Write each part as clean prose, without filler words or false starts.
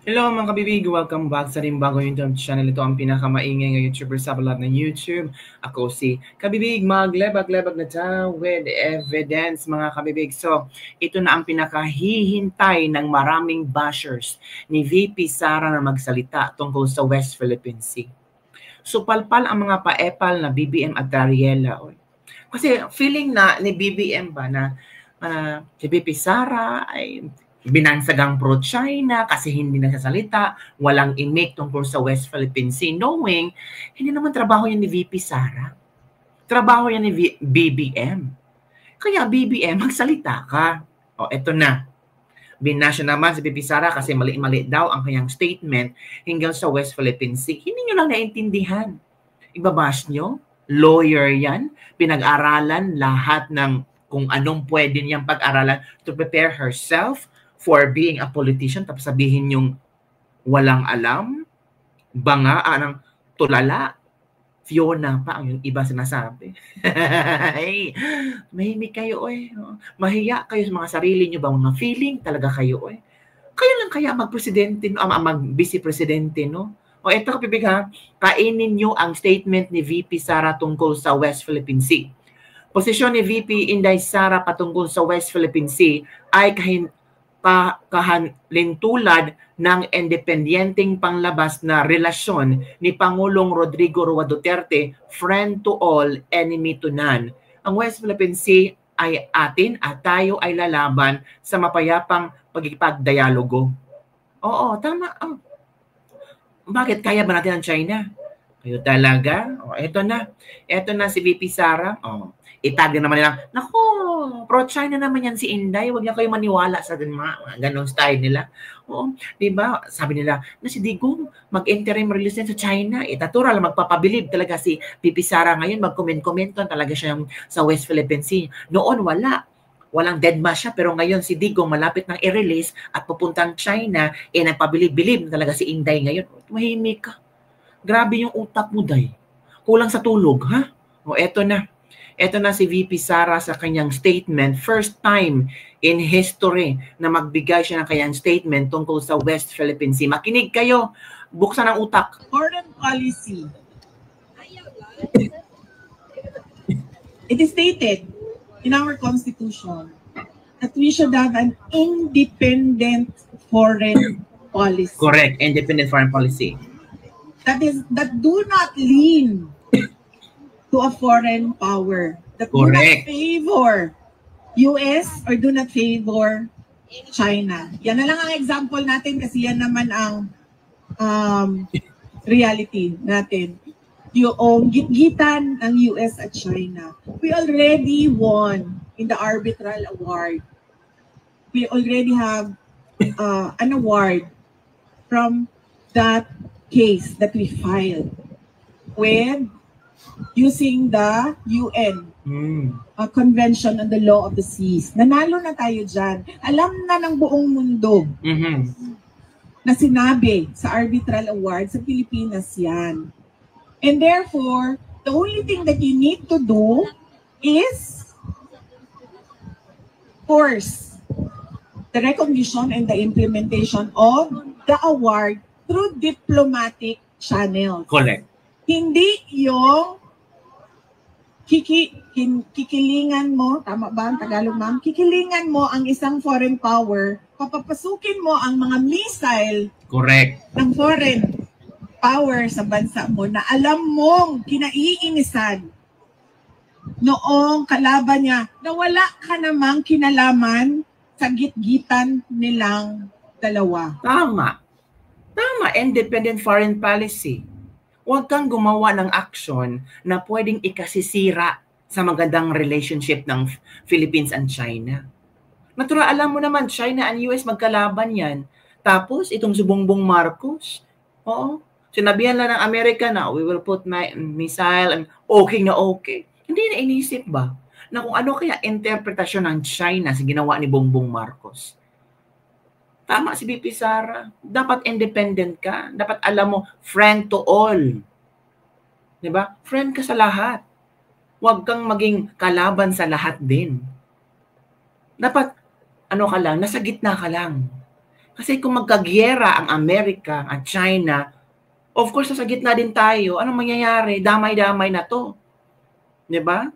Hello mga kabibig! Welcome back sa rin bagong YouTube channel. Ito ang pinakamaingay ng YouTuber sa balat ng YouTube. Ako si Kabibig, maglebag-lebag na tayo with evidence mga kabibig. So, ito na ang pinakahihintay ng maraming bashers ni VP Sara na magsalita tungkol sa West Philippine Sea. So, palpal ang mga paepal na BBM at Ariela. Kasi feeling na ni BBM ba na si VP Sara ay binansagang pro-China kasi hindi nagsasalita, walang imik tungkol sa West Philippine Sea, knowing hindi naman trabaho yan ni VP Sara. Trabaho yan ni BBM. Kaya BBM, magsalita ka. O, eto na. Binasya naman si VP Sara kasi mali-mali daw ang kanyang statement hinggang sa West Philippine Sea. Hindi nyo lang naintindihan. Ibabash nyo? Lawyer yan? Pinag-aralan lahat ng kung anong pwede niyang pag-aralan to prepare herself for being a politician, tapos sabihin yung walang alam, banga, anang tulala, Fiona pa ang yung iba sinasabi. Ay, mahimik kayo, oy. Mahiya kayo sa mga sarili nyo ba, mga feeling talaga kayo, oy. Kayo lang kaya mag-presidente, mag-vice presidente, no? O eto kapibig ha, kainin nyo ang statement ni VP Sara tungkol sa West Philippine Sea. Posisyon ni VP Inday Sara patungkol sa West Philippine Sea ay kahalintulad ng independenteng panglabas na relasyon ni Pangulong Rodrigo Roa Duterte, friend to all, enemy to none. Ang West Philippine Sea ay atin at tayo ay lalaban sa mapayapang pagkipagdialogo. Oo, tama. Oh. Bakit kaya ba natin ang China? Kayo talaga? Oh, eto na. Eto na si VP Sara. Oh, itag naman nila. Naku, pro-China naman yan si Inday. Huwag niya kayo maniwala sa mga ganong style nila. Oo, di ba? Sabi nila, na si Digong mag-interim release sa China. Natural, magpapabilib talaga si VP Sara ngayon. Mag-comment-comment talaga siya sa West Philippine Sea. Noon, wala. Walang deadma siya, pero ngayon si Digong malapit nang i-release at pupuntang China, nagpabilib-bilib talaga si Inday ngayon. Mahimik ka. Grabe yung utak mo, Day. Kulang sa tulog, ha? O, eto na. Eto na si VP Sara sa kanyang statement. First time in history na magbigay siya ng kanyang statement tungkol sa West Philippine Sea. Makinig kayo. Buksan ang utak. Foreign policy. It is stated in our constitution that we should have an independent foreign policy. Correct. Independent foreign policy. That do not lean to a foreign power. That Correct. Do not favor US or do not favor China. Yan na lang ang example natin kasi yan naman ang reality natin. Yung gitgitan ng US at China. We already won in the arbitral award. We already have an award from that case that we filed with using the UN Convention on the Law of the Seas. Nanalo na tayo dyan. Alam na ng buong mundo na sinabi sa arbitral award sa Pilipinas yan. And therefore, the only thing that you need to do is force the recognition and the implementation of the award through diplomatic channels. Correct. Hindi yung kikilingan mo, tama ba ang Tagalog, ma'am? Kikilingan mo ang isang foreign power, papapasukin mo ang mga missile Correct. ng foreign power sa bansa mo na alam mong kinaiinisan noong kalaban niya na wala ka namang kinalaman sa gitgitan nilang dalawa. Tama. Tama, independent foreign policy. Huwag kang gumawa ng action na pwedeng ikasisira sa magandang relationship ng Philippines and China. Natural, alam mo naman, China and US magkalaban yan. Tapos, itong si Bongbong Marcos, oo, sinabihan lang ng Amerika na we will put missile and okay na okay. Hindi na inisip ba na kung ano kaya interpretasyon ng China sa ginawa ni Bongbong Marcos? Tama si VP Sara. Dapat independent ka. Dapat alam mo, friend to all. Diba? Friend ka sa lahat. Huwag kang maging kalaban sa lahat din. Dapat, ano ka lang, nasa gitna ka lang. Kasi kung magkagyera ang Amerika at China, of course, sa gitna din tayo. Anong mangyayari? Damay-damay na to. Di ba?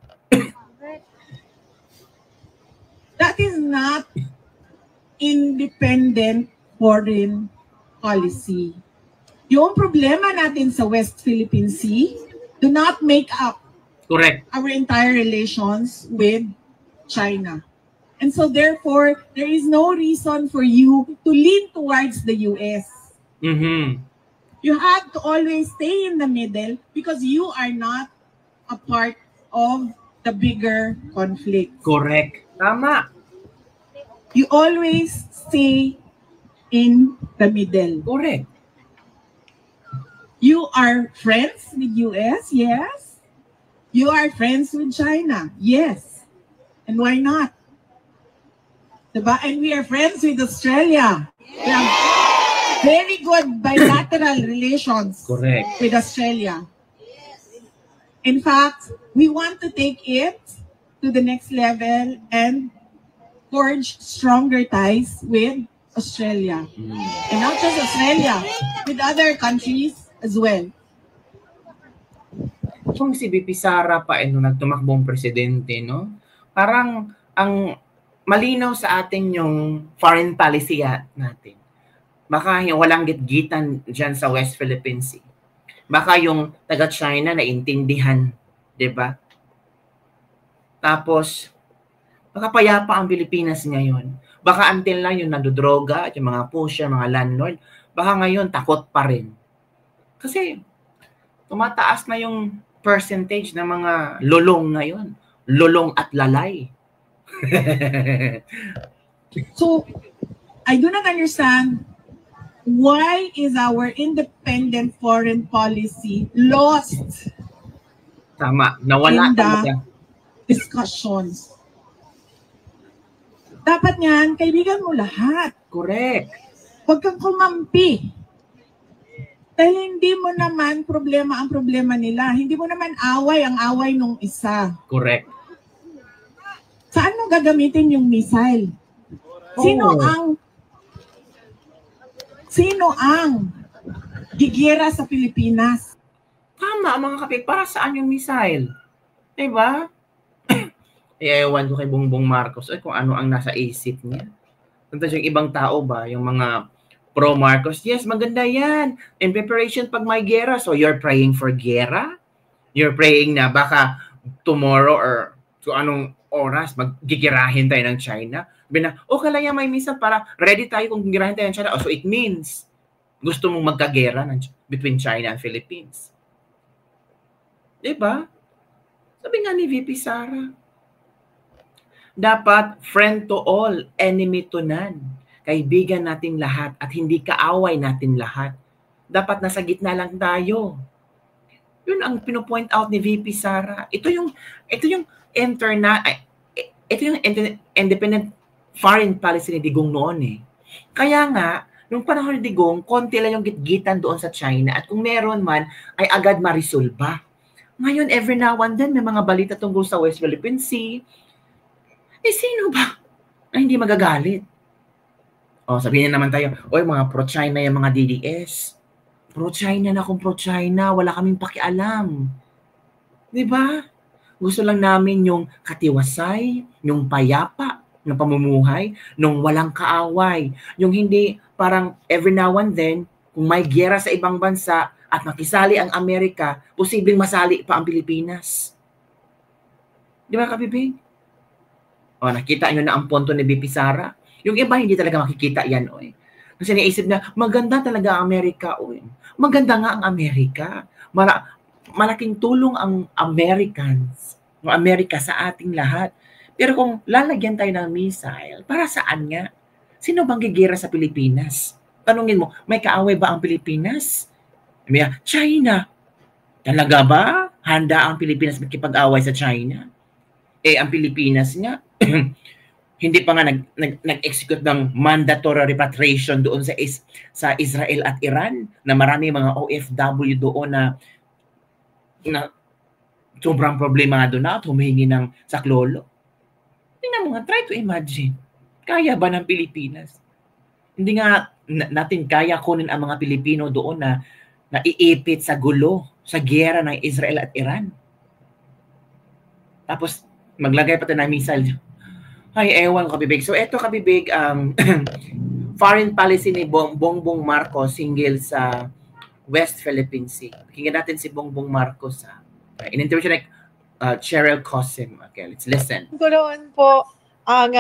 That is not independent foreign policy. Yung problema natin sa West Philippine Sea do not make up Correct. our entire relations with China. And so therefore, there is no reason for you to lean towards the US. Mm-hmm. You have to always stay in the middle because you are not a part of the bigger conflict. Correct. Tama. You always stay in the middle. Correct. You are friends with US? Yes. You are friends with China? Yes. And why not? Diba? And we are friends with Australia. We have very good bilateral relations. Correct. With Australia. In fact, we want to take it to the next level and forge stronger ties with Australia. And not just Australia, with other countries as well. Kung si VP Sara pa nung nagtumakbong presidente, no? Parang ang malinaw sa atin yung foreign policy natin. Baka yung walang gitgitan dyan sa West Philippine Sea. Baka yung taga-China naintindihan, di ba? Tapos, baka payapa ang Pilipinas ngayon. Baka until na yung nadudroga, yung mga pusher, mga landlord, baka ngayon takot pa rin. Kasi, tumataas na yung percentage ng mga lulong ngayon. Lulong at lalay. So, I do not understand why is our independent foreign policy lost Tama. Nawala in the talaga. discussions. Dapat niyan, kaibigan mo lahat. Correct. Huwag kang kumampi. Dahil hindi mo naman problema ang problema nila. Hindi mo naman away ang away nung isa. Correct. Saan mo gagamitin yung missile? Sino ang gigira sa Pilipinas? Tama, mga kapit. Para saan yung missile? Diba? Ewan ko kay Bongbong Marcos kung ano ang nasa isip niya. Tantas yung ibang tao ba? Yung mga pro-Marcos, yes, maganda yan. In preparation pag may gera. So you're praying for gera? You're praying na baka tomorrow or kung anong oras magigirahin tayo ng China? Kaya may misa para ready tayo kung girahin tayo ng China. So it means gusto mong magkagera between China and Philippines. Diba? Sabi nga ni VP Sara, dapat friend to all, enemy to none. Kaibigan natin lahat at hindi kaaway natin lahat. Dapat nasa gitna lang tayo. Yun ang pino-point out ni VP Sara. Ito yung independent foreign policy ni Digong noon eh. Kaya nga, nung panahon ni Digong, konti lang yung gitgitan doon sa China at kung meron man, ay agad marisolba. Ngayon, every now and then, may mga balita tungkol sa West Philippine Sea. Sino ba na hindi magagalit? Sabihin na naman tayo, mga pro-China yung mga DDS. Pro-China na kung pro-China, wala kaming pakialam. Diba? Gusto lang namin yung katiwasay, yung payapa ng pamumuhay, nung walang kaaway. Yung hindi parang every now and then, kung may giyera sa ibang bansa at makisali ang Amerika, posibleng masali pa ang Pilipinas. Di ba, Kabibing? Nakita nyo na ang punto ni VP Sara. Yung iba, hindi talaga makikita yan. Kasi naisip na, maganda talaga ang Amerika. Maganda nga ang Amerika. Malaking tulong ang Americans, ng Amerika sa ating lahat. Pero kung lalagyan tayo ng missile, para saan nga? Sino bang gigira sa Pilipinas? Tanungin mo, may kaaway ba ang Pilipinas? China. Talaga ba? Handa ang Pilipinas makipag-away sa China? Ang Pilipinas nga, hindi pa nga nag-execute ng mandatory repatriation doon sa Israel at Iran na marami mga OFW doon na sobrang problemado na at humihingi ng saklolo. Tingnan mo nga, try to imagine. Kaya ba ng Pilipinas? Hindi nga natin kaya kunin ang mga Pilipino doon na naiipit sa gulo, sa giyera ng Israel at Iran. Tapos maglagay pa tayo ng missile. Ay, ewan kabibig. So eto kabibig, foreign policy ni Bongbong Marcos hinggil sa West Philippine Sea. Pakinggan natin si Bongbong Marcos in interview like Cheryl Cosim. Okay, let's listen. Ganoon po ang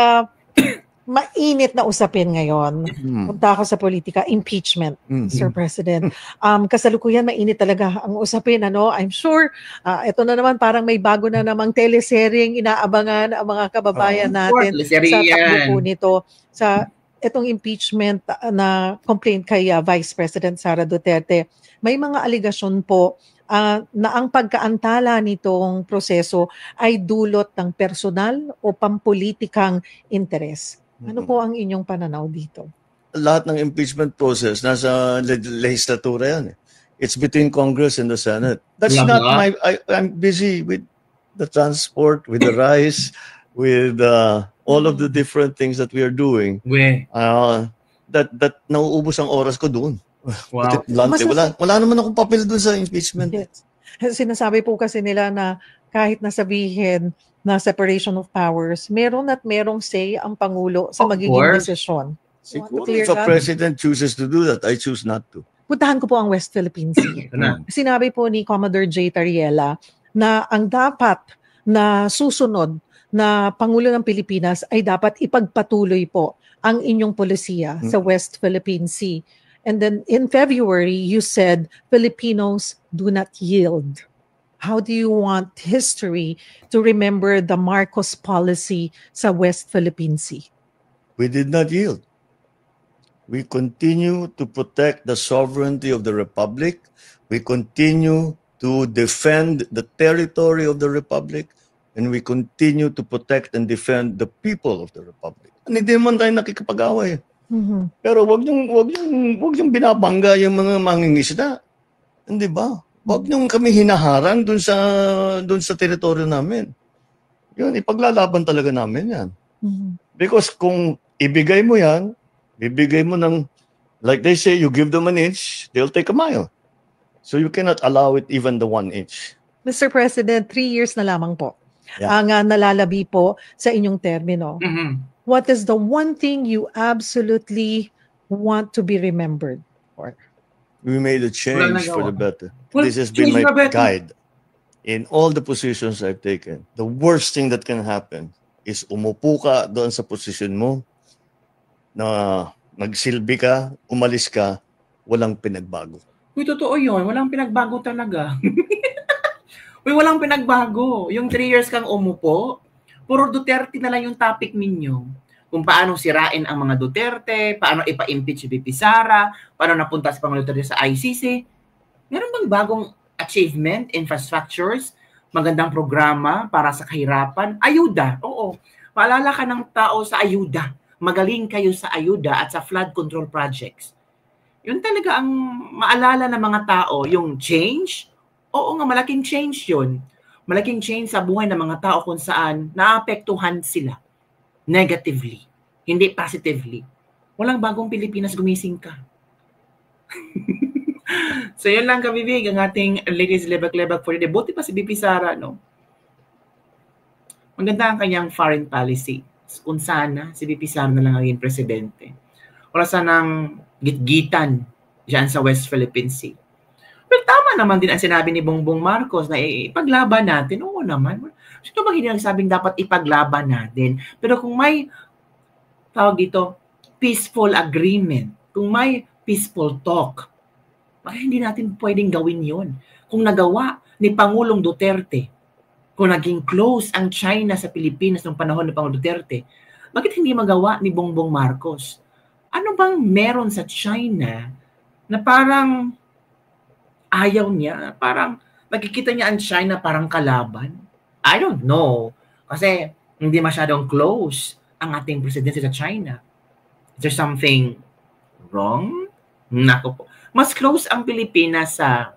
mainit na usapin ngayon. Punta ako sa politika, impeachment, Mr. President. Kasalukuyan mainit talaga ang usapin, ano? I'm sure ito na naman parang may bago na namang teleseryeng inaabangan ang mga kababayan natin sa takbo po nito sa itong impeachment na complaint kay Vice President Sara Duterte. May mga aligasyon po na ang pagkaantala nitong proseso ay dulot ng personal o pampolitikang interes. Ano po ang inyong pananaw dito? Lahat ng impeachment process nasa legislatura yan. It's between Congress and the Senate. That's not my... I'm busy with the transport, with the rice, with all of the different things that we are doing. That nauubos ang oras ko doon. Wow. Wala naman akong papel doon sa impeachment. Yes. Sinasabi po kasi nila na kahit nasabihin na separation of powers, meron at merong say ang Pangulo sa magiging desisyon. Siguro if a president chooses to do that, I choose not to. Puntahan ko po ang West Philippine Sea. Sinabi po ni Commodore J. Tariela na ang dapat na susunod na Pangulo ng Pilipinas ay dapat ipagpatuloy po ang inyong polisiya sa West Philippine Sea. And then in February, you said Filipinos do not yield. How do you want history to remember the Marcos policy sa West Philippine Sea? We did not yield. We continue to protect the sovereignty of the Republic. We continue to defend the territory of the Republic. And we continue to protect and defend the people of the Republic. And hindi man tayo nakikipag-away. Pero wag yung binabangga yung mga mangingisda. Hindi ba? Wag niyong kami hinaharang dun sa teritoryo namin. Yun, ipaglalaban talaga namin yan. Because kung ibigay mo yan, bibigay mo ng, like they say, you give them an inch, they'll take a mile. So you cannot allow it even the 1 inch. Mr. President, 3 years na lamang po ang nalalabi po sa inyong termino. What is the one thing you absolutely want to be remembered for? We made a change for the better. This has been my guide in all the positions I've taken. The worst thing that can happen is umupo ka doon sa position mo na nagsilbi ka, umalis ka, walang pinagbago. Uy, totoo yun. Walang pinagbago talaga. Uy, walang pinagbago. Yung 3 years kang umupo, puro Duterte na lang yung topic ninyo. Kung paano sirain ang mga Duterte, paano ipa-impeach si VP Sara, paano napunta si Pangulong Duterte sa ICC. Meron bang bagong achievement, infrastructures, magandang programa para sa kahirapan? Ayuda, oo. Paalala ka ng tao sa ayuda. Magaling kayo sa ayuda at sa flood control projects. Yun talaga ang maalala ng mga tao, yung change. Oo nga, malaking change yun. Malaking change sa buhay ng mga tao kung saan naapektuhan sila negatively, hindi positively. Walang bagong Pilipinas, gumising ka. So yun lang kabibig, ang ating Ladies Lebak-Lebak for today. Buti pa si VP Sara, no? Maganda ang kanyang foreign policy. Kung sana, si VP Sara na lang ang presidente. Wala sanang gitgitan dyan sa West Philippine Sea. Well, tama naman din ang sinabi ni Bongbong Marcos na ipaglaban natin. Oo naman. Sino bang hindi nagsabing dapat ipaglaban natin? Pero kung may, tawag dito, peaceful agreement, kung may peaceful talk, bakit hindi natin pwedeng gawin yon? Kung nagawa ni Pangulong Duterte, kung naging close ang China sa Pilipinas noong panahon ni Pangulong Duterte, bakit hindi magawa ni Bongbong Marcos? Ano bang meron sa China na parang ayaw niya, parang nakikita niya ang China parang kalaban? I don't know. Kasi hindi masyadong close ang ating presidente sa China. Is there something wrong? Nako po. Mas close ang Pilipinas sa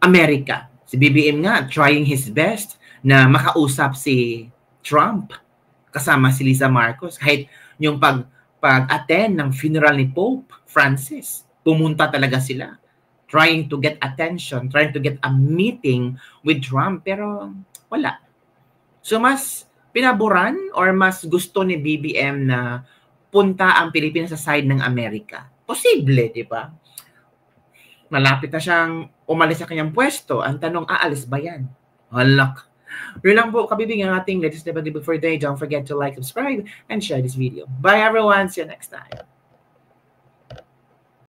Amerika. Si BBM nga, trying his best na makausap si Trump kasama si Lisa Marcos. Kahit yung pag-attend ng funeral ni Pope Francis. Pumunta talaga sila, trying to get attention, trying to get a meeting with Trump, pero wala. So mas pinaboran or mas gusto ni BBM na punta ang Pilipinas sa side ng Amerika. Posible, di ba? Malapit na siyang umalis sa kanyang pwesto. Ang tanong, aalis ba yan? Halak. Yun lang po, kabibig, ang ating latest debate for today. Don't forget to like, subscribe, and share this video. Bye everyone. See you next time.